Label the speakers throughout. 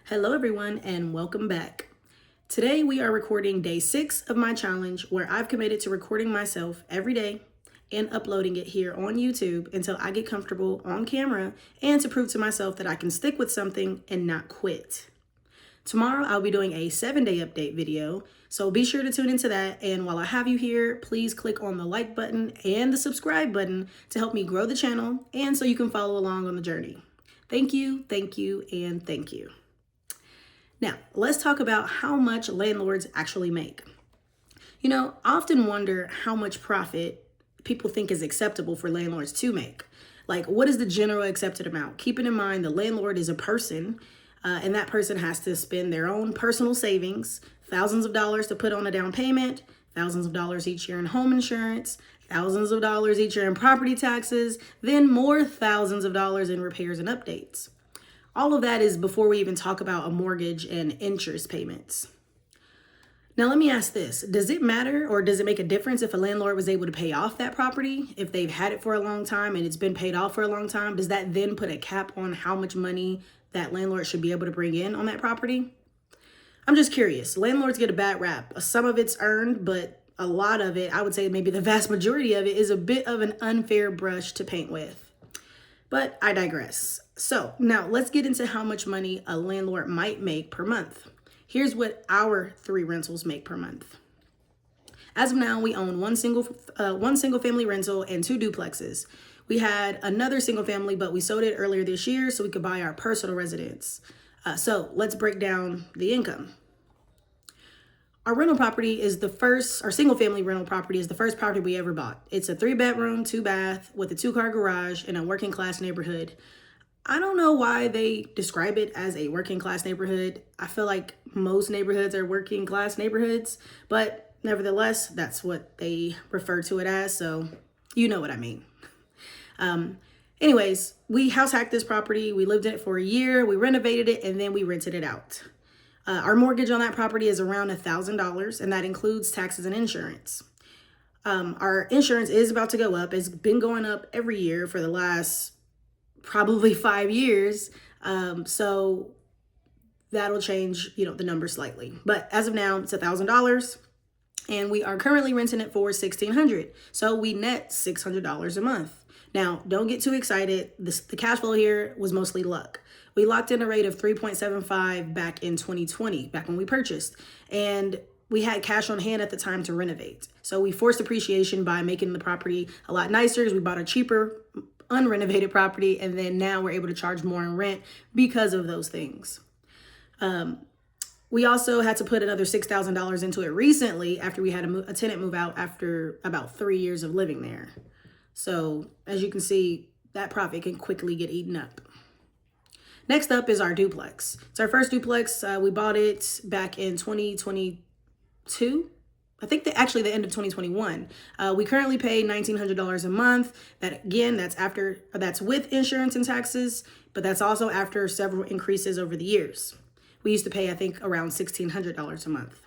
Speaker 1: Hello everyone and welcome back. Today we are recording day 6 of my challenge where I've committed to recording myself every day and uploading it here on YouTube until I get comfortable on camera and to prove to myself that I can stick with something and not quit. Tomorrow I'll be doing a 7-day update video, so be sure to tune into that, and while I have you here, please click on the like button and the subscribe button to help me grow the channel and so you can follow along on the journey. Thank you, and thank you. Now, let's talk about how much landlords actually make. I often wonder how much profit people think is acceptable for landlords to make. Like, what is the general accepted amount? Keeping in mind the landlord is a person, and that person has to spend their own personal savings, thousands of dollars to put on a down payment, thousands of dollars each year in home insurance, thousands of dollars each year in property taxes, then more thousands of dollars in repairs and updates. All of that is before we even talk about a mortgage and interest payments. Now, let me ask this. Does it matter or does it make a difference if a landlord was able to pay off that property? If they've had it for a long time and it's been paid off for a long time, does that then put a cap on how much money that landlord should be able to bring in on that property? I'm just curious. Landlords get a bad rap. Some of it's earned, but a lot of it, I would say maybe the vast majority of it, is a bit of an unfair brush to paint with. But I digress. So now let's get into how much money a landlord might make per month. Here's what our 3 rentals make per month. As of now, we own one single family rental and 2 duplexes. We had another single family, but we sold it earlier this year so we could buy our personal residence. So let's break down the income. Our rental property is our single family rental property is the first property we ever bought. It's a 3-bedroom, 2-bath with a 2-car garage in a working class neighborhood. I don't know why they describe it as a working class neighborhood. I feel like most neighborhoods are working class neighborhoods, but nevertheless, that's what they refer to it as. So you know what I mean. Anyways, we house hacked this property. We lived in it for a year. We renovated it and then we rented it out. Our mortgage on that property is around $1,000, and that includes taxes and insurance. Our insurance is about to go up. It's been going up every year for the last probably 5 years. So that'll change, the number slightly. But as of now, it's $1,000, and we are currently renting it for $1,600. So we net $600 a month. Now, don't get too excited. The cash flow here was mostly luck. We locked in a rate of 3.75 back in 2020, back when we purchased. And we had cash on hand at the time to renovate. So we forced appreciation by making the property a lot nicer because we bought a cheaper, unrenovated property. And then now we're able to charge more in rent because of those things. We also had to put another $6,000 into it recently after we had a tenant move out after about 3 years of living there. So as you can see, that profit can quickly get eaten up. Next up is our duplex. It's our first duplex. We bought it back in 2022. I think the end of 2021. We currently pay $1,900 a month. That's with insurance and taxes, but that's also after several increases over the years. We used to pay, I think, around $1,600 a month.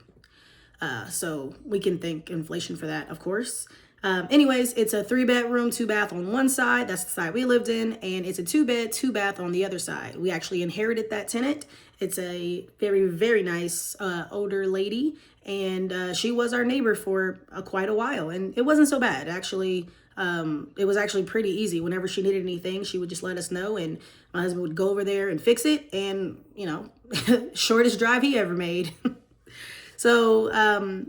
Speaker 1: So we can thank inflation for that, of course. Anyways, it's a 3-bedroom, 2-bath on one side. That's the side we lived in. And it's a 2-bed, 2-bath on the other side. We actually inherited that tenant. It's a very, very nice older lady. And she was our neighbor for quite a while. And it wasn't so bad. Actually, it was actually pretty easy. Whenever she needed anything, she would just let us know. And my husband would go over there and fix it. And, shortest drive he ever made. So,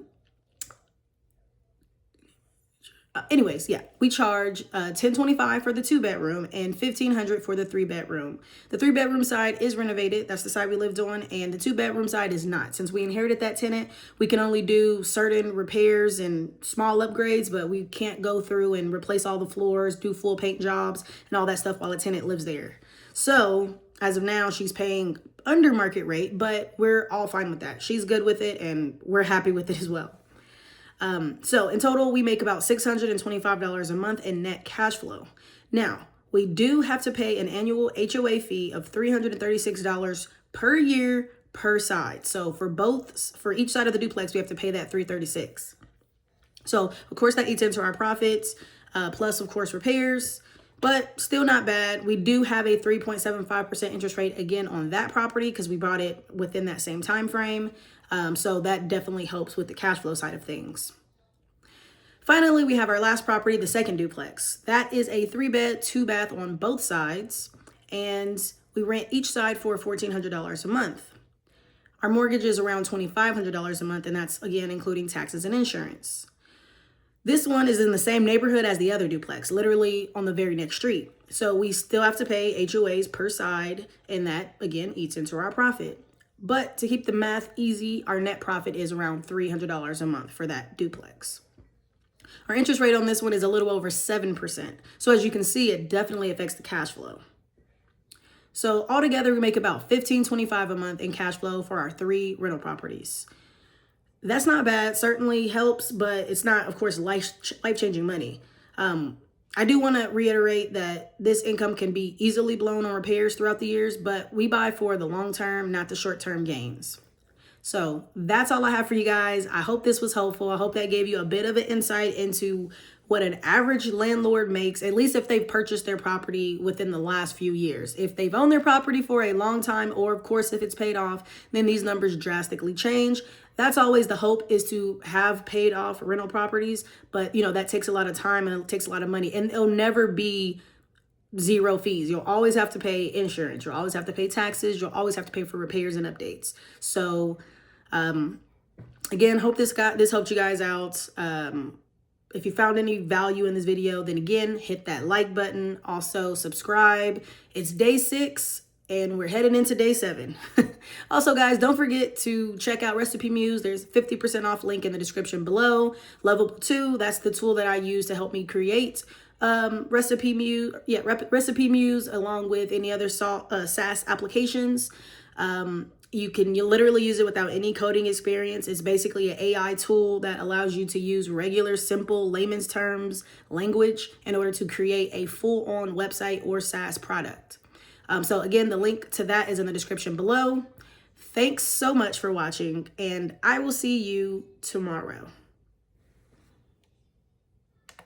Speaker 1: anyways, yeah, we charge $1,025 for the 2-bedroom and $1,500 for the 3-bedroom. The 3-bedroom side is renovated. That's the side we lived on. And the 2-bedroom side is not. Since we inherited that tenant, we can only do certain repairs and small upgrades, but we can't go through and replace all the floors, do full paint jobs and all that stuff while a tenant lives there. So as of now, she's paying under market rate, but we're all fine with that. She's good with it and we're happy with it as well. So in total, we make about $625 a month in net cash flow. Now, we do have to pay an annual HOA fee of $336 per year per side. So for each side of the duplex, we have to pay that $336. So of course that eats into our profits, plus of course repairs. but still not bad. We do have a 3.75% interest rate again on that property because we bought it within that same time frame. So that definitely helps with the cash flow side of things. Finally, we have our last property, the second duplex. That is a 3-bed, 2-bath on both sides, and we rent each side for $1,400 a month. Our mortgage is around $2,500 a month, and that's again including taxes and insurance. This one is in the same neighborhood as the other duplex, literally on the very next street. So we still have to pay HOAs per side, and that, again, eats into our profit. But to keep the math easy, our net profit is around $300 a month for that duplex. Our interest rate on this one is a little over 7%. So as you can see, it definitely affects the cash flow. So altogether, we make about $1,525 a month in cash flow for our 3 rental properties. That's not bad, certainly helps, but it's not, of course, life-changing money. I do want to reiterate that this income can be easily blown on repairs throughout the years, but we buy for the long term, not the short-term gains. So that's all I have for you guys. I hope this was helpful. I hope that gave you a bit of an insight into what an average landlord makes, at least if they've purchased their property within the last few years. If they've owned their property for a long time, or of course, if it's paid off, then these numbers drastically change. That's always the hope, is to have paid off rental properties. But, that takes a lot of time and it takes a lot of money, and it'll never be zero fees. You'll always have to pay insurance. You'll always have to pay taxes. You'll always have to pay for repairs and updates. So, again, hope this helped you guys out. If you found any value in this video, then again, hit that like button. Also, subscribe. It's day 6 and we're heading into day 7. Also, guys, don't forget to check out RecipeMuse. There's 50% off link in the description below. Lovable.dev, that's the tool that I use to help me create RecipeMuse. Yeah, RecipeMuse, along with any other Saas applications. You literally use it without any coding experience. It's basically an AI tool that allows you to use regular, simple, layman's terms language in order to create a full-on website or SaaS product. So again, the link to that is in the description below. Thanks so much for watching, and I will see you tomorrow.